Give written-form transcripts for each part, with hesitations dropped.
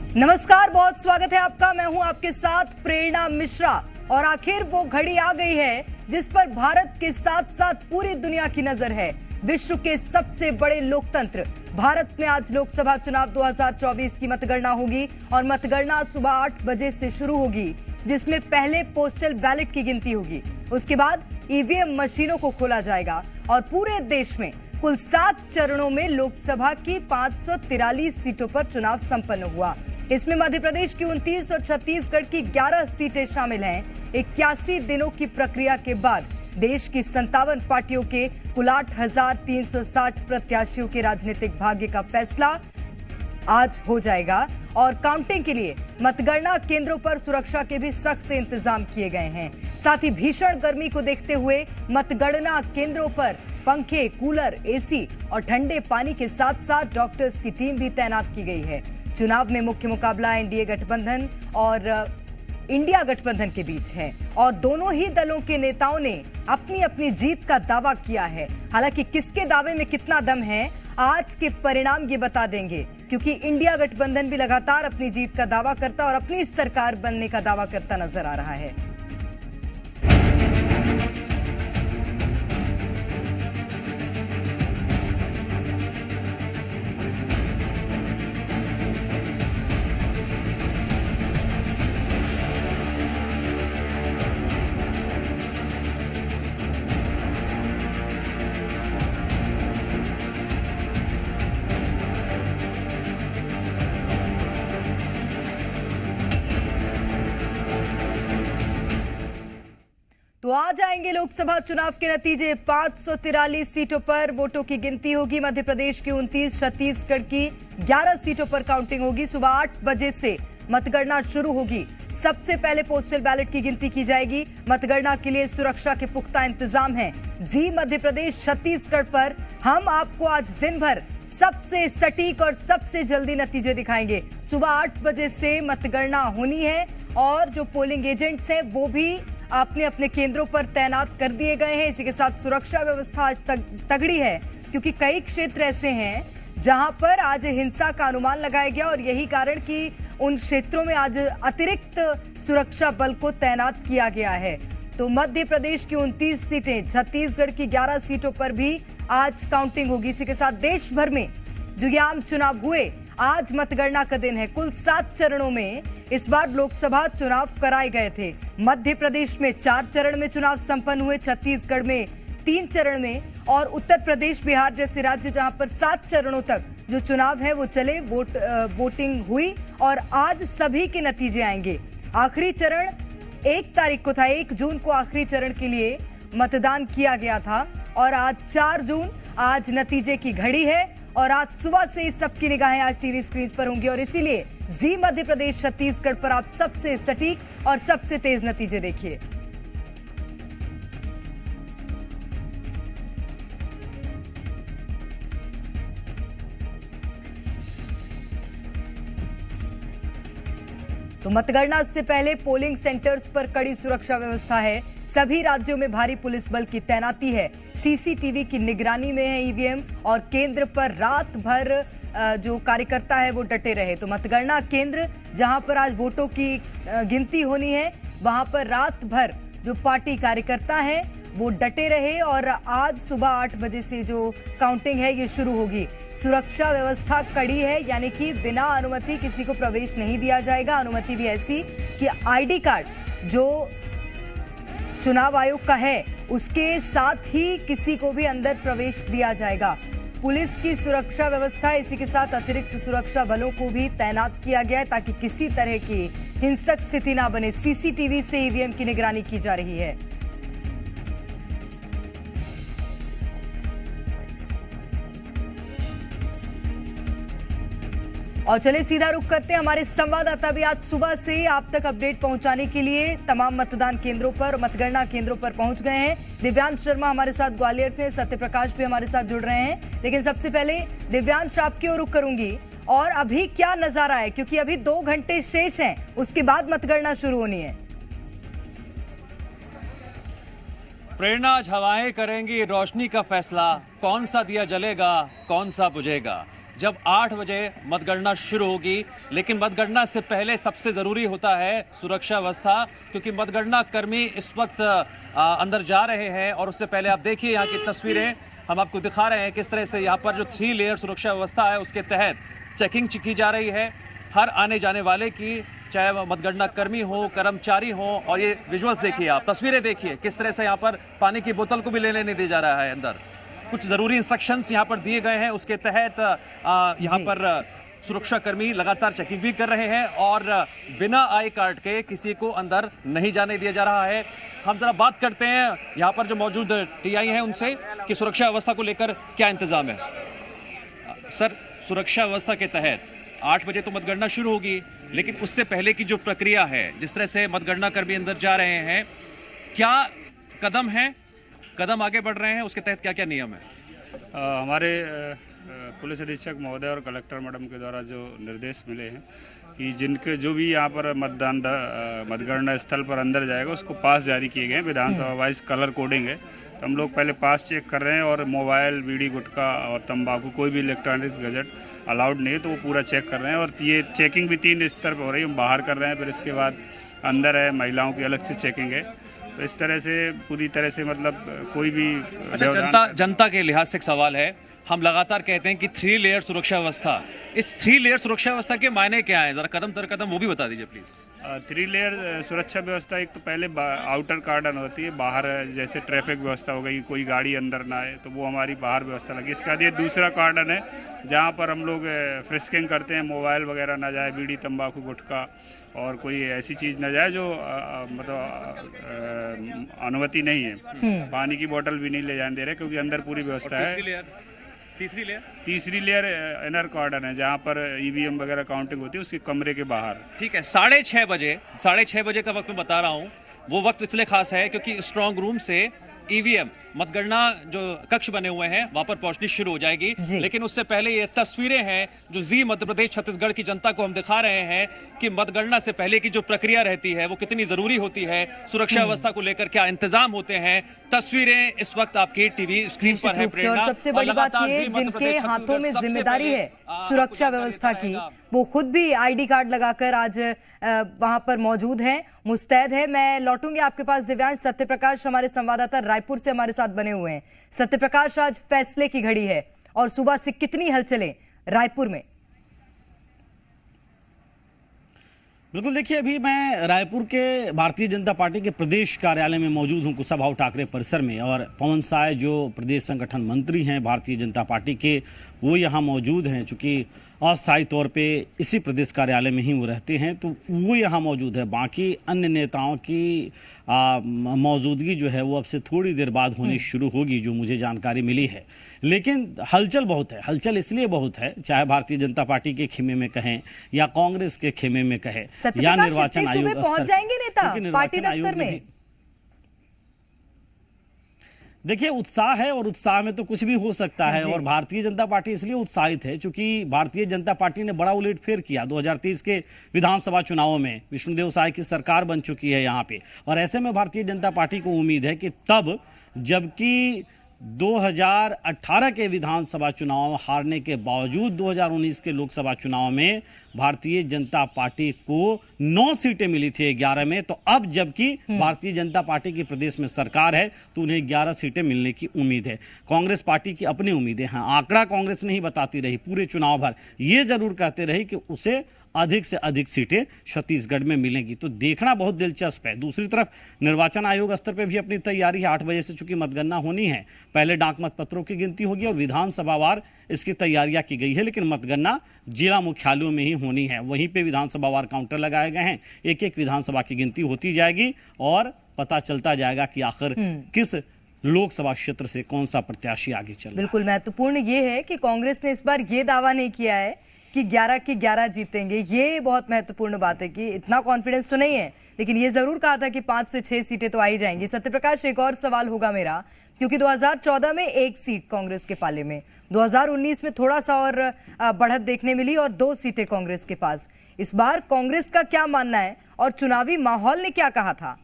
नमस्कार, बहुत स्वागत है आपका। मैं हूं आपके साथ प्रेरणा मिश्रा। और आखिर वो घड़ी आ गई है जिस पर भारत के साथ साथ पूरी दुनिया की नजर है। विश्व के सबसे बड़े लोकतंत्र भारत में आज लोकसभा चुनाव 2024 की मतगणना होगी और मतगणना सुबह 8 बजे से शुरू होगी, जिसमें पहले पोस्टल बैलेट की गिनती होगी। उसके बाद ईवीएम मशीनों को खोला जाएगा और पूरे देश में कुल 7 चरणों में लोकसभा की 543 सीटों पर चुनाव संपन्न हुआ। इसमें मध्य प्रदेश की 29 और छत्तीसगढ़ की 11 सीटें शामिल हैं। 81 दिनों की प्रक्रिया के बाद देश की 57 पार्टियों के कुल 8,360 प्रत्याशियों के राजनीतिक भाग्य का फैसला आज हो जाएगा। और काउंटिंग के लिए मतगणना केंद्रों पर सुरक्षा के भी सख्त इंतजाम किए गए हैं। साथ ही भीषण गर्मी को देखते हुए मतगणना केंद्रों पर पंखे, कूलर, एसी और ठंडे पानी के साथ साथ डॉक्टर्स की टीम भी तैनात की गई है। चुनाव में मुख्य मुकाबला एनडीए गठबंधन और इंडिया गठबंधन के बीच है और दोनों ही दलों के नेताओं ने अपनी अपनी जीत का दावा किया है। हालांकि किसके दावे में कितना दम है, आज के परिणाम ये बता देंगे, क्योंकि इंडिया गठबंधन भी लगातार अपनी जीत का दावा करता और अपनी सरकार बनने का दावा करता नजर आ रहा है। तो आ जाएंगे लोकसभा चुनाव के नतीजे। 543 सीटों पर वोटों की गिनती होगी। मध्य प्रदेश की 29, छत्तीसगढ़ की 11 सीटों पर काउंटिंग होगी। सुबह 8 बजे से मतगणना शुरू होगी। सबसे पहले पोस्टल बैलेट की गिनती की जाएगी। मतगणना के लिए सुरक्षा के पुख्ता इंतजाम हैं। जी मध्य प्रदेश छत्तीसगढ़ पर हम आपको आज दिन भर सबसे सटीक और सबसे जल्दी नतीजे दिखाएंगे। सुबह 8 बजे से मतगणना होनी है और जो पोलिंग एजेंट्स हैं वो भी अपने अपने केंद्रों पर तैनात कर दिए गए हैं। इसी के साथ सुरक्षा व्यवस्था आज तगड़ी है, क्योंकि कई क्षेत्र ऐसे हैं जहां पर आज हिंसा का अनुमान लगाया गया और यही कारण कि उन क्षेत्रों में आज अतिरिक्त सुरक्षा बल को तैनात किया गया है। तो मध्य प्रदेश की 29 सीटें, छत्तीसगढ़ की 11 सीटों पर भी आज काउंटिंग होगी। इसी के साथ देश भर में जो ये आम चुनाव हुए, आज मतगणना का दिन है। कुल 7 चरणों में इस बार लोकसभा चुनाव कराए गए थे। मध्य प्रदेश में 4 चरण में चुनाव संपन्न हुए, छत्तीसगढ़ में 3 चरण में और उत्तर प्रदेश, बिहार जैसे राज्य जहां पर 7 चरणों तक जो चुनाव है वो चले, वोटिंग हुई और आज सभी के नतीजे आएंगे। आखिरी चरण 1 तारीख को था, 1 जून को आखिरी चरण के लिए मतदान किया गया था और आज 4 जून आज नतीजे की घड़ी है और आज सुबह से इस सबकी निगाहें आज टीवी स्क्रीन पर होंगी और इसीलिए जी मध्य प्रदेश छत्तीसगढ़ पर आप सबसे सटीक और सबसे तेज नतीजे देखिए। तो मतगणना से पहले पोलिंग सेंटर्स पर कड़ी सुरक्षा व्यवस्था है। सभी राज्यों में भारी पुलिस बल की तैनाती है। सीसीटीवी की निगरानी में है ईवीएम और केंद्र पर रात भर जो कार्यकर्ता है वो डटे रहे। तो मतगणना केंद्र जहां पर आज वोटों की गिनती होनी है, वहां पर रात भर जो पार्टी कार्यकर्ता हैं वो डटे रहे और आज सुबह 8 बजे से जो काउंटिंग है ये शुरू होगी। सुरक्षा व्यवस्था कड़ी है, यानी कि बिना अनुमति किसी को प्रवेश नहीं दिया जाएगा। अनुमति भी ऐसी कि आईडी कार्ड जो चुनाव आयोग का है उसके साथ ही किसी को भी अंदर प्रवेश दिया जाएगा। पुलिस की सुरक्षा व्यवस्था, इसी के साथ अतिरिक्त सुरक्षा बलों को भी तैनात किया गया है ताकि किसी तरह की हिंसक स्थिति ना बने। सीसीटीवी से ईवीएम की निगरानी की जा रही है। और चले सीधा रुख करते हैं, हमारे संवाददाता भी आज सुबह से ही आप तक अपडेट पहुंचाने के लिए तमाम मतदान केंद्रों पर, मतगणना केंद्रों पर पहुंच गए हैं। दिव्यांश शर्मा हमारे साथ ग्वालियर से, सत्य प्रकाश भी हमारे साथ जुड़ रहे हैं। लेकिन सबसे पहले दिव्यांश आपकी ओर रुख करूंगी और अभी क्या नजारा है, क्योंकि अभी 2 घंटे शेष हैं, उसके बाद मतगणना शुरू होनी है। प्रेरणा, आज हवाएं करेंगी रोशनी का फैसला, कौन सा दिया जलेगा, कौन सा बुझेगा। जब 8 बजे मतगणना शुरू होगी। लेकिन मतगणना से पहले सबसे ज़रूरी होता है सुरक्षा व्यवस्था, क्योंकि मतगणना कर्मी इस वक्त अंदर जा रहे हैं। और उससे पहले आप देखिए यहाँ की तस्वीरें हम आपको दिखा रहे हैं किस तरह से यहाँ पर जो 3 लेयर सुरक्षा व्यवस्था है उसके तहत चेकिंग की जा रही है हर आने जाने वाले की, चाहे वह मतगणना कर्मी हो, कर्मचारी हो। और ये विजुअल्स देखिए, आप तस्वीरें देखिए किस तरह से यहाँ पर पानी की बोतल को भी लेने नहीं दिया जा रहा है अंदर। कुछ ज़रूरी इंस्ट्रक्शंस यहाँ पर दिए गए हैं, उसके तहत यहाँ पर सुरक्षाकर्मी लगातार चेकिंग भी कर रहे हैं और बिना आई कार्ड के किसी को अंदर नहीं जाने दिया जा रहा है। हम जरा बात करते हैं यहाँ पर जो मौजूद टीआई हैं उनसे कि सुरक्षा व्यवस्था को लेकर क्या इंतजाम है। सर, सुरक्षा व्यवस्था के तहत 8 बजे तो मतगणना शुरू होगी, लेकिन उससे पहले की जो प्रक्रिया है, जिस तरह से मतगणना कर्मी अंदर जा रहे हैं, क्या कदम आगे बढ़ रहे हैं, उसके तहत क्या क्या नियम है? हमारे पुलिस अधीक्षक महोदय और कलेक्टर मैडम के द्वारा जो निर्देश मिले हैं कि जिनके जो भी यहाँ पर मतगणना स्थल पर अंदर जाएगा उसको पास जारी किए गए हैं। विधानसभा वाइज कलर कोडिंग है, तो हम लोग पहले पास चेक कर रहे हैं और मोबाइल, बीड़ी, गुटखा और तंबाकू कोई भी इलेक्ट्रॉनिक्स गैजेट अलाउड नहीं है, तो वो पूरा चेक कर रहे हैं। और ये चेकिंग भी 3 स्तर पर हो रही है, हम बाहर कर रहे हैं, फिर इसके बाद अंदर है, महिलाओं की अलग से चेकिंग है। तो इस तरह से पूरी तरह से मतलब कोई भी जनता के लिहाज से एक सवाल है। हम लगातार कहते हैं कि 3 लेयर सुरक्षा व्यवस्था, इस 3 लेयर सुरक्षा व्यवस्था के मायने क्या है? जरा कदम दर कदम वो भी बता दीजिए प्लीज। 3 लेयर सुरक्षा व्यवस्था, एक तो पहले आउटर कार्डन होती है, बाहर जैसे ट्रैफिक व्यवस्था हो गई, कोई गाड़ी अंदर ना आए, तो वो हमारी बाहर व्यवस्था लगी। इसके बाद ये दूसरा कार्डन है जहाँ पर हम लोग फ्रिस्किंग करते हैं, मोबाइल वगैरह ना जाए, बीड़ी, तंबाकू, गुटखा और कोई ऐसी चीज़ ना जाए जो मतलब अनुमति नहीं है। पानी की बोतल भी नहीं ले जाने दे रहे क्योंकि अंदर पूरी व्यवस्था है। तीसरी लेयर इनर कार्डन है जहाँ पर ईवीएम वगैरह काउंटिंग होती है, उसके कमरे के बाहर। ठीक है, 6:30 बजे का वक्त मैं बता रहा हूँ। वो वक्त इसलिए खास है क्योंकि स्ट्रांग रूम से ईवीएम मतगणना जो कक्ष बने हुए हैं वहां पर पहुंचनी शुरू हो जाएगी। लेकिन उससे पहले ये तस्वीरें हैं जो जी मध्य प्रदेश छत्तीसगढ़ की जनता को हम दिखा रहे हैं कि मतगणना से पहले की जो प्रक्रिया रहती है वो कितनी जरूरी होती है, सुरक्षा व्यवस्था को लेकर क्या इंतजाम होते हैं। तस्वीरें इस वक्त आपकी टीवी स्क्रीन पर है। प्रेरणा, सबसे बड़ी बात ये, जिनके हाथों में जिम्मेदारी है सुरक्षा व्यवस्था की, वो खुद भी आईडी कार्ड लगाकर आज वहां पर मौजूद हैं, मुस्तैद है। मैं लौटूंगी आपके पास दिव्यांश। सत्यप्रकाश हमारे संवाददाता रायपुर से हमारे साथ बने हुए हैं। सत्यप्रकाश, आज फैसले की घड़ी है और सुबह से कितनी हलचलें रायपुर में? बिल्कुल, देखिए अभी मैं रायपुर के भारतीय जनता पार्टी के प्रदेश कार्यालय में मौजूद हूं, कुशाभाऊ ठाकरे परिसर में। और पवन साय जो प्रदेश संगठन मंत्री हैं भारतीय जनता पार्टी के, वो यहाँ मौजूद हैं। चूँकि अस्थायी तौर पे इसी प्रदेश कार्यालय में ही वो रहते हैं, तो वो यहाँ मौजूद है। बाकी अन्य नेताओं की मौजूदगी जो है वो अब से थोड़ी देर बाद होनी शुरू होगी, जो मुझे जानकारी मिली है। लेकिन हलचल बहुत है। हलचल इसलिए बहुत है, चाहे भारतीय जनता पार्टी के खेमे में कहें या कांग्रेस के खेमे में कहें या निर्वाचन आयोग पहुंच जाएंगे नेता पार्टी दफ्तर में। देखिए, उत्साह है और उत्साह में तो कुछ भी हो सकता है। और भारतीय जनता पार्टी इसलिए उत्साहित है क्योंकि भारतीय जनता पार्टी ने बड़ा उलटफेर किया। 2023 के विधानसभा चुनावों में विष्णुदेव साय की सरकार बन चुकी है यहाँ पे। और ऐसे में भारतीय जनता पार्टी को उम्मीद है कि तब जबकि 2018 के विधानसभा चुनाव हारने के बावजूद 2019 के लोकसभा चुनाव में भारतीय जनता पार्टी को 9 सीटें मिली थी 11 में, तो अब जबकि भारतीय जनता पार्टी की प्रदेश में सरकार है तो उन्हें 11 सीटें मिलने की उम्मीद है। कांग्रेस पार्टी की अपनी उम्मीदें हैं। आंकड़ा कांग्रेस नहीं बताती रही पूरे चुनाव भर, ये जरूर कहते रही कि उसे अधिक से अधिक सीटें छत्तीसगढ़ में मिलेंगी। तो देखना बहुत दिलचस्प है। दूसरी तरफ निर्वाचन आयोग स्तर पर भी अपनी तैयारी है। 8 बजे से चूंकि मतगणना होनी है, पहले डाक मत पत्रों की गिनती होगी और विधानसभावार इसकी तैयारियां की गई है। लेकिन मतगणना जिला मुख्यालयों में ही होनी है, वहीं पे विधानसभावार काउंटर लगाए गए हैं। एक एक विधानसभा की गिनती होती जाएगी और पता चलता जाएगा कि आखिर किस लोकसभा क्षेत्र से कौन सा प्रत्याशी आगे चल रहा है। बिल्कुल महत्वपूर्ण ये है कि कांग्रेस ने इस बार ये दावा नहीं किया है कि 11 की 11 जीतेंगे। ये बहुत महत्वपूर्ण बात है कि इतना कॉन्फिडेंस तो नहीं है, लेकिन ये जरूर कहा था कि 5 से 6 सीटें तो आ ही जाएंगी। सत्यप्रकाश, एक और सवाल होगा मेरा, क्योंकि 2014 में 1 सीट कांग्रेस के पाले में, 2019 में थोड़ा सा और बढ़त देखने मिली और 2 सीटें कांग्रेस के पास। इस बार कांग्रेस का क्या मानना है और चुनावी माहौल ने क्या कहा था?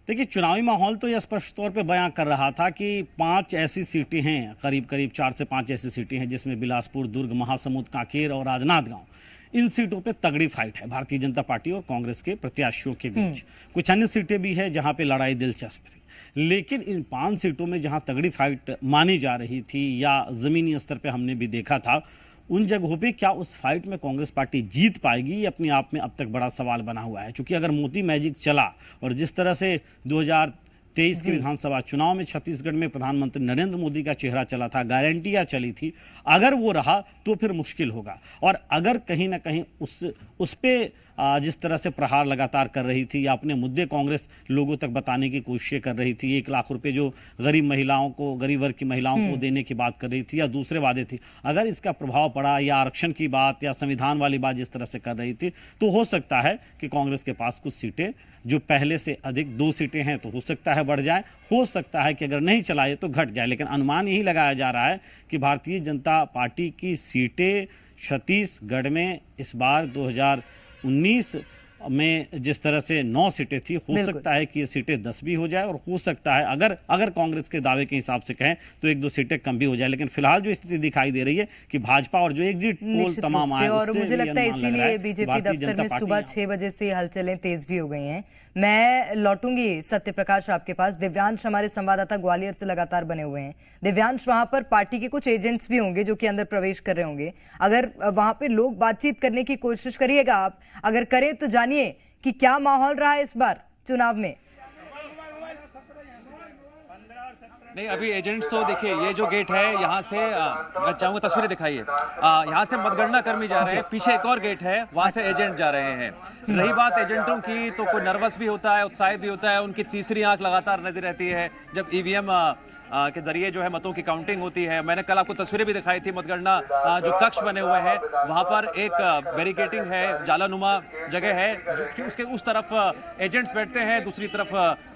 देखिए, चुनावी माहौल तो यह स्पष्ट तौर पे बयां कर रहा था कि 5 ऐसी सीटें हैं, करीब करीब 4 से 5 ऐसी सीटें हैं जिसमें बिलासपुर, दुर्ग, महासमुंद, कांकेर और राजनांदगांव, इन सीटों पे तगड़ी फाइट है भारतीय जनता पार्टी और कांग्रेस के प्रत्याशियों के बीच। कुछ अन्य सीटें भी है जहां पे लड़ाई दिलचस्प थी, लेकिन इन 5 सीटों में जहां तगड़ी फाइट मानी जा रही थी या जमीनी स्तर पे हमने भी देखा था, उन जगहों पे क्या उस फाइट में कांग्रेस पार्टी जीत पाएगी, ये अपने आप में अब तक बड़ा सवाल बना हुआ है। क्योंकि अगर मोदी मैजिक चला और जिस तरह से 2023 के विधानसभा चुनाव में छत्तीसगढ़ में प्रधानमंत्री नरेंद्र मोदी का चेहरा चला था, गारंटियां चली थी, अगर वो रहा तो फिर मुश्किल होगा। और अगर कहीं ना कहीं उस पे जिस तरह से प्रहार लगातार कर रही थी या अपने मुद्दे कांग्रेस लोगों तक बताने की कोशिशें कर रही थी, 1 लाख रुपए जो गरीब महिलाओं को, गरीब वर्ग की महिलाओं को देने की बात कर रही थी या दूसरे वादे थी, अगर इसका प्रभाव पड़ा या आरक्षण की बात या संविधान वाली बात जिस तरह से कर रही थी, तो हो सकता है कि कांग्रेस के पास कुछ सीटें जो पहले से अधिक 2 सीटें हैं तो हो सकता है बढ़ जाए, हो सकता है कि अगर नहीं चलाए तो घट जाए। लेकिन अनुमान यही लगाया जा रहा है कि भारतीय जनता पार्टी की सीटें छत्तीसगढ़ में इस बार 2019 में जिस तरह से 9 सीटें थी, हो सकता है कि ये सीटें 10 भी हो जाए और हो सकता है अगर कांग्रेस के दावे के हिसाब से कहें तो 1-2 सीटें कम भी हो जाए। लेकिन फिलहाल जो स्थिति दिखाई दे रही है कि भाजपा और जो एग्जिट पोल तमाम आए, और मुझे लगता है इसीलिए बीजेपी दफ्तर में सुबह 6 बजे से हलचलें तेज भी हो गई हैं। मैं लौटूंगी सत्य प्रकाश आपके पास। दिव्यांश हमारे संवाददाता ग्वालियर से लगातार बने हुए हैं। दिव्यांश, वहां पर पार्टी के कुछ एजेंट्स भी होंगे जो कि अंदर प्रवेश कर रहे होंगे, अगर वहां पे लोग बातचीत करने की कोशिश करिएगा आप, अगर करें तो जानिए कि क्या माहौल रहा है इस बार चुनाव में। नहीं, अभी एजेंट्स तो देखिए, ये जो गेट है यहाँ से मैं चाहूंगा तस्वीरें दिखाइए, यहाँ से मतगणना कर्मी जा रहे हैं, पीछे एक और गेट है, वहां से एजेंट जा रहे हैं। रही बात एजेंटों की, तो कोई नर्वस भी होता है, उत्साहित भी होता है, उनकी तीसरी आंख लगातार नजर रहती है जब ईवीएम के जरिए जो है मतों की काउंटिंग होती है। मैंने कल आपको तस्वीरें भी दिखाई थी, मतगणना जो कक्ष बने हुए हैं वहां पर एक बैरिकेडिंग है, जालानुमा जगह है, जो उसके उस तरफ एजेंट्स बैठते हैं, दूसरी तरफ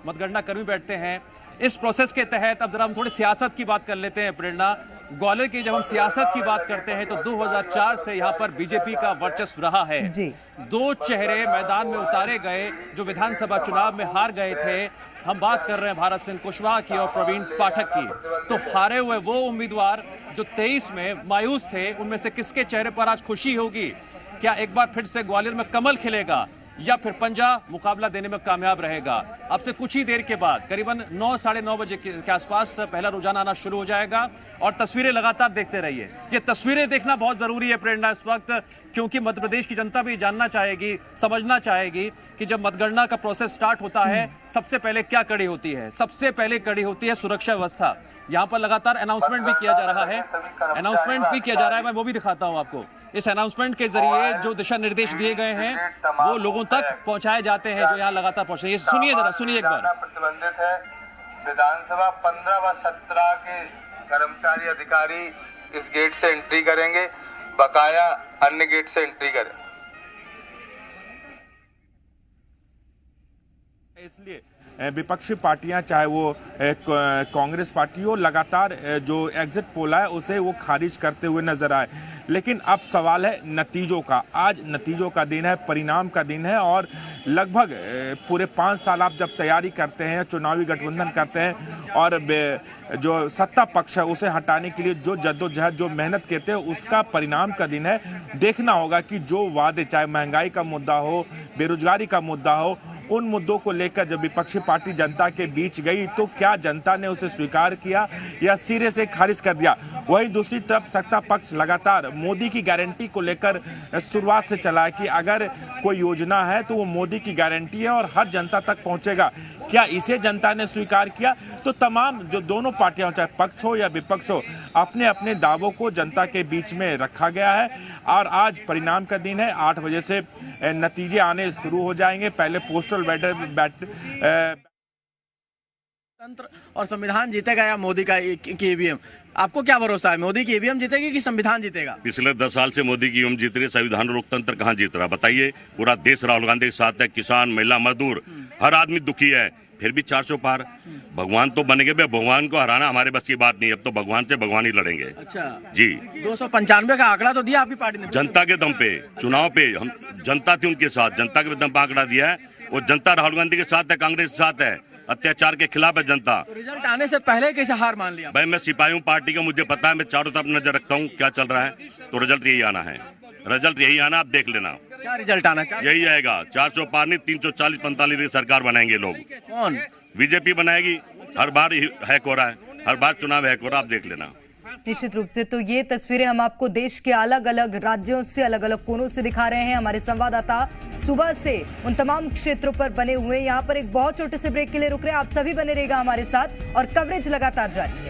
मतगणना कर्मी बैठते हैं। इस प्रोसेस के तहत अब जरा हम थोड़ी सियासत की बात कर लेते हैं। प्रेरणा, ग्वालियर की जब हम सियासत की बात करते हैं तो 2004 से यहाँ पर बीजेपी का वर्चस्व रहा है जी। 2 चेहरे मैदान में उतारे गए जो विधानसभा चुनाव में हार गए थे। हम बात कर रहे हैं भारत सिंह कुशवाहा की और प्रवीण पाठक की। तो हारे हुए वो उम्मीदवार जो 23 में मायूस थे, उनमें से किसके चेहरे पर आज खुशी होगी? क्या एक बार फिर से ग्वालियर में कमल खिलेगा या फिर पंजा मुकाबला देने में कामयाब रहेगा? अब से कुछ ही देर के बाद करीबन 9 साढ़े 9 बजे के आसपास पहला रुझान आना शुरू हो जाएगा और तस्वीरें लगातार देखते रहिए। ये तस्वीरें देखना बहुत जरूरी है प्रेरणा इस वक्त, क्योंकि मध्य प्रदेश की जनता भी जानना चाहेगी, समझना चाहेगी कि जब मतगणना का प्रोसेस स्टार्ट होता है सबसे पहले क्या कड़ी होती है। सबसे पहले कड़ी होती है सुरक्षा व्यवस्था। यहाँ पर लगातार अनाउंसमेंट भी किया जा रहा है, मैं वो भी दिखाता हूँ आपको। इस अनाउंसमेंट के जरिए जो दिशा निर्देश दिए गए हैं वो लोगों तक पहुंचाए जाते हैं, जो यहाँ लगातार पहुंच रहे हैं। सुनिए जरा, सुनिए एक बार। प्रतिबंधित है। विधानसभा 15 व 17 के कर्मचारी अधिकारी इस गेट से एंट्री करेंगे, बकाया अन्य गेट से एंट्री करें। इसलिए विपक्षी पार्टियां, चाहे वो कांग्रेस पार्टी हो, लगातार जो एग्जिट पोल है उसे वो खारिज करते हुए नजर आए। लेकिन अब सवाल है नतीजों का। आज नतीजों का दिन है, परिणाम का दिन है और लगभग पूरे 5 साल आप जब तैयारी करते हैं, चुनावी गठबंधन करते हैं और जो सत्ता पक्ष है उसे हटाने के लिए जो जद्दोजहद, जो मेहनत कहते हैं, उसका परिणाम का दिन है। देखना होगा कि जो वादे, चाहे महंगाई का मुद्दा हो, बेरोजगारी का मुद्दा हो, उन मुद्दों को लेकर जब विपक्षी पार्टी जनता के बीच गई तो क्या जनता ने उसे स्वीकार किया या सिरे से खारिज कर दिया। वहीं दूसरी तरफ सत्ता पक्ष लगातार मोदी की गारंटी को लेकर शुरुआत से चला है कि अगर कोई योजना है तो वो मोदी की गारंटी है और हर जनता तक पहुंचेगा। क्या इसे जनता ने स्वीकार किया? तो तमाम जो दोनों पार्टियां, चाहे पक्ष हो या विपक्ष हो, अपने अपने दावों को जनता के बीच में रखा गया है और आज परिणाम का दिन है। 8 बजे से नतीजे आने शुरू हो जाएंगे। पहले पोस्टल तंत्र और संविधान जीतेगा या मोदी का ईवीएम? आपको क्या भरोसा है, मोदी की ईवीएम जीतेगी कि संविधान जीतेगा? पिछले 10 साल से मोदी की ईवीएम जीत रही है, संविधान लोकतंत्र कहाँ जीत रहा? बताइए। पूरा देश राहुल गांधी के साथ है, किसान, महिला, मजदूर, हर आदमी दुखी है, फिर भी 400 पार। भगवान तो बनेंगे, भगवान को हराना हमारे बस की बात नहीं। अब तो भगवान से भगवान ही लड़ेंगे। अच्छा जी। 295 का आंकड़ा तो दिया आपकी पार्टी ने, जनता के दम पे, चुनाव पे। हम जनता थी उनके साथ, जनता के दम पे आंकड़ा दिया है। वो जनता राहुल गांधी के साथ है, कांग्रेस के साथ है। अत्याचार के खिलाफ है जनता। तो रिजल्ट आने से पहले कैसे हार मान लिया? भाई मैं सिपाही हूँ पार्टी का, मुझे पता है, मैं चारों तरफ नजर रखता हूँ क्या चल रहा है। तो रिजल्ट यही आना है, रिजल्ट यही आना, आप देख लेना। क्या रिजल्ट आना चाहिए? यही आएगा, 400 पार नहीं 340-45 की सरकार बनाएंगे लोग। कौन? बीजेपी बनाएगी। हर बार हैक हो रहा है, हर बार चुनाव हैक हो रहा है, आप देख लेना। निश्चित रूप से। तो ये तस्वीरें हम आपको देश के अलग अलग राज्यों से, अलग अलग कोनों से दिखा रहे हैं। हमारे संवाददाता सुबह से उन तमाम क्षेत्रों पर बने हुए। यहाँ पर एक बहुत छोटे से ब्रेक के लिए रुक रहे हैं। आप सभी बने रहेगा हमारे साथ और कवरेज लगातार जारी है।